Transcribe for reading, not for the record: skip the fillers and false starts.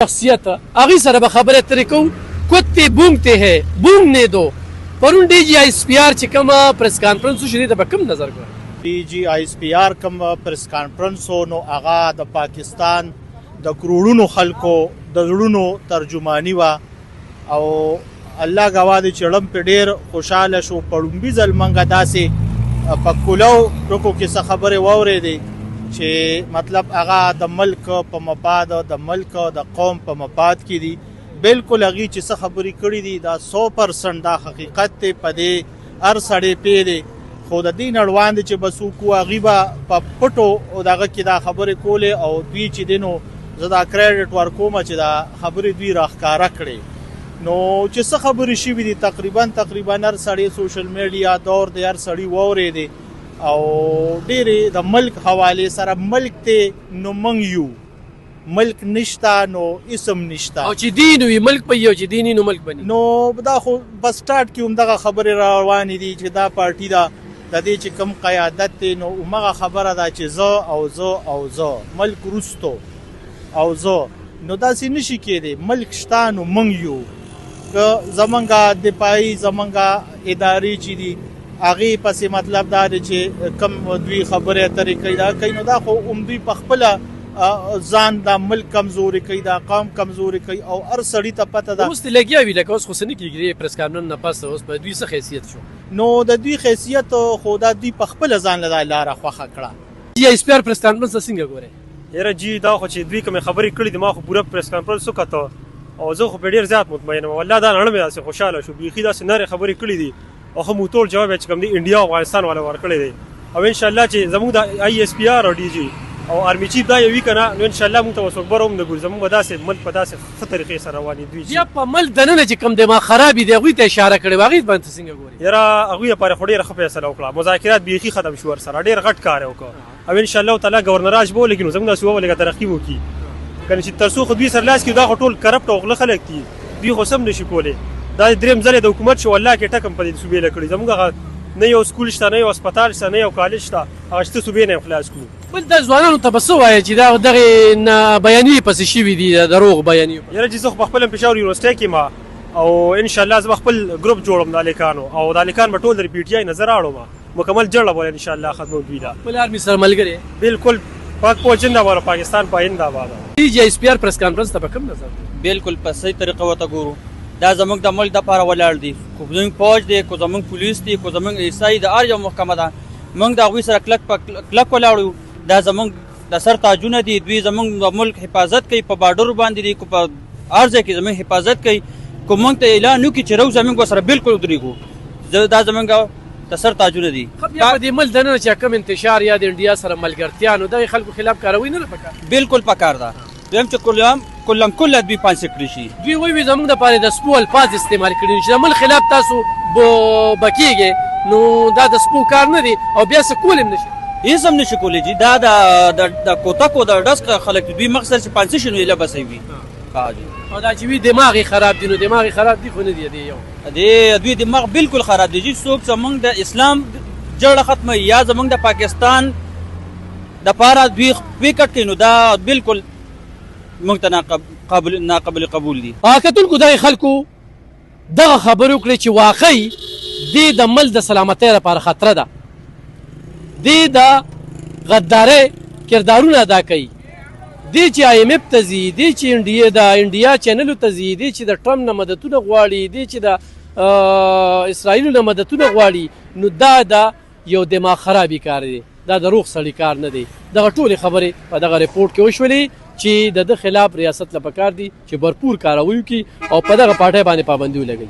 شخصیت هغه سره به خبره ترې کوو کتے بونگتے ہے بونگنے دو پرون ڈی جی آئی ایس پی آر چې کومه پریس کانفرنس وشو دې ته به کوم نظر ګورئ؟ ڈی جی آئی ایس پی آر کوم پریس کانفرنس نو هغه د پاکستان د کروڑونو خلکو د زړونو ترجمانی وا او الله گواه دی چې لم په ډیر خوشاله شو پړومبي ځل منګه داسې په کولو ټکو کې څه خبره واورېدې چې مطلب هغه د ملک په مفاد د ملک د قوم په مفاد کې دي بالکل هغه چې څه خبرې کړې دي دا 100% دا حقیقت ته پدې هر سړی پیډه خو د دین اړوند چې بسو کو غیبه په پټو او دغه کې دا خبرې کولې او دوی چې دینو زدا کریډټ ورکوم چې دا خبرې دوی راخکارا کړي نو چې څه خبرې شي دي تقریبا هر سړی سوشل میډیا دور دی هر سړی ووري دي او ډېرې د ملک حواله سره ملک ته نو منګ یو ملک نشتا نو اسم نشتا او چې دین وي ملک په یو چې دیني نو ملک بني نو دا خو بس سٹارټ کې همدغه خبرې روانې دي چې دا پارټي دا د دې چې کم قیادت دی نو همغه خبره ده چې زه ملک روستو او زه نو داسې نشي کېدی ملک شتا نو منګ یو که زمونږه دفاعي زمونږه ادارې چې دي هغې پسې مطلب دا دی چې کم دوی خبرې اترې کوي دا کوي نو دا خو دوی په خپله ځان دا ملک کمزوري کوي دا قوم کمزوري کوي او هر سړي ته پته ده اوس لګیا وي لکه اوس خو څه نه کېږي پریس کانفرنس نه پس اوس په دوی څه حیثیت شو نو د دوی حیثیت خو دا دوی په خپله ځان له لاره خوښه کړه جی آئی ایس پی آر پریس کانفرنس څنګه ګورئ؟ یاره جی دا خو چې دوی کومې خبرې کړې دي ما خو پوره پریس کانفرنس وکته او زه خو په ډېر زیات مطمئن یم والله دا نړۍ مې داسې خوشحاله شو بیخي داسې نرې خبرې کړې دي او ښه مو ټول جواب یې چې کوم دی انډیا او افغانستان والا ورکړی دی او انشاءالله چې زموږ د آی ایس پی آر او ډي جي او آرمي چیف دا یو وي که نه نو انشاءالله موږ ته اوس اکبر هم نه ګوري زموږ به داسې ملک په داسې ښه طریقې سره روان دوی بیا په ملک دننه چې کوم دماغ خرابې دي هغوی ته اشاره کړې وه هغې باندې څنګه ګورې؟ یاره هغوی لپاره خو ډېره ښه فیصله وکړه مذاکرات بیخي ختم شو ورسره ډېر غټ کار یې وکړه او انشاءالله تعالی ګورنراج به ولګي نو زموږ داسې وولګه ترقي وکړي که نه چې تر څو خو دوی سر لاس کړي دا خو ټول کرپټ او غله خلک دي دوی خو سم نشي کولی دا درېیم ځل د حکومت شو والله کې ټکم په دې صوبې له کړي زموږ نه یو سکول شته نه یو هسپتال شته نه یو کالج شته هغه شته صوبې نه خلاص کړو بل دا ځوانانو ته به څه وایې چې دا دغې بیانیې پسې شوي دي دروغ بیانیې یاره چې زه خو په خپل پېښور یونیورسټۍ کې ما او انشاءالله زه به خپل ګروپ جوړم د هلکانو او د هلکان به ټول د پي ټي آی نه زه راوړم مکمل جړه به انشاءالله ختموم دوی ته خپل آرمي سره ملګری بالکل پاک فوج زنده‌باد پاکستان پاینده باد ډي جي آئی ایس پی آر پریس کانفرنس ته به کوم نظر؟ بالکل په صحیح طریقه ورته ګورو دا زموږ د ملک دپاره ولاړ دي کو زموږ فوج دی کو زموږ پولیس دی کو زموږ ایسایي د هر یو محکمه ده موږ د هغوی سره کلک ولاړ یو دا زموږ د سر تاجونه دي دوی زموږ د ملک حفاظت کوي په بارډرو باندې دي کو په هر ځای کې زموږ حفاظت کوي کو موږ ته اعلان وکړي چې روز زموږ سره بالکل ودرېږو دا زموږ د سر تاجونه دي بیا په دې ملک دننه چې کوم انتشار یا د انډیا سره ملګرتیا نو دغې خلکو خلاف کاروي نه ده پکار بالکل پکار ده دویم چې کلم کله دوی پانسې کړي شي دوی وایي زموږ دپاره د سپو الفاظ استعمال کړي چې د ملک خلاف تاسو به کېږئ نو دا د سپو کار نه دی او بیا څه کول هم نشي هېڅ هم نشي کولی چې دا د کوتکو د ډسک خلک دوی مقصد چې پانسې شي نو یې لبسوي وي او دا چې وي دماغ یې خراب دی نو دماغ یې خراب دی خو نه دی دی یو دوی دماغ بالکل خراب دی چې څوک زموږ د اسلام جړه ختمه یا زموږ د پاکستان دپاره دوی فکر کوي نو دا بالکل موږ ته ناقابل قبول دي کتونکو دغې خلکو دغه خبرې وکړې چې واقعي دې د ملک د سلامتۍ لپاره خطره ده دې د غدارۍ کردارونه ادا کوي دې چې آی ایم اف ته ځي دې چې د انډیا چینلو ته ځي دې چې د ټرمپ نه مددونه غواړي دې چې د اسرائیلو نه مددونه غواړي نو دا د یو دماغ خرابي کار دی دا د روغ سړي کار نه دی دغه ټولې خبرې په دغه رپورټ کې وشولې چې د ده خلاف ریاست له پکار دي چې بھرپور کاروي وکړي او په دغه پارټۍ باندې پابندي ولګوي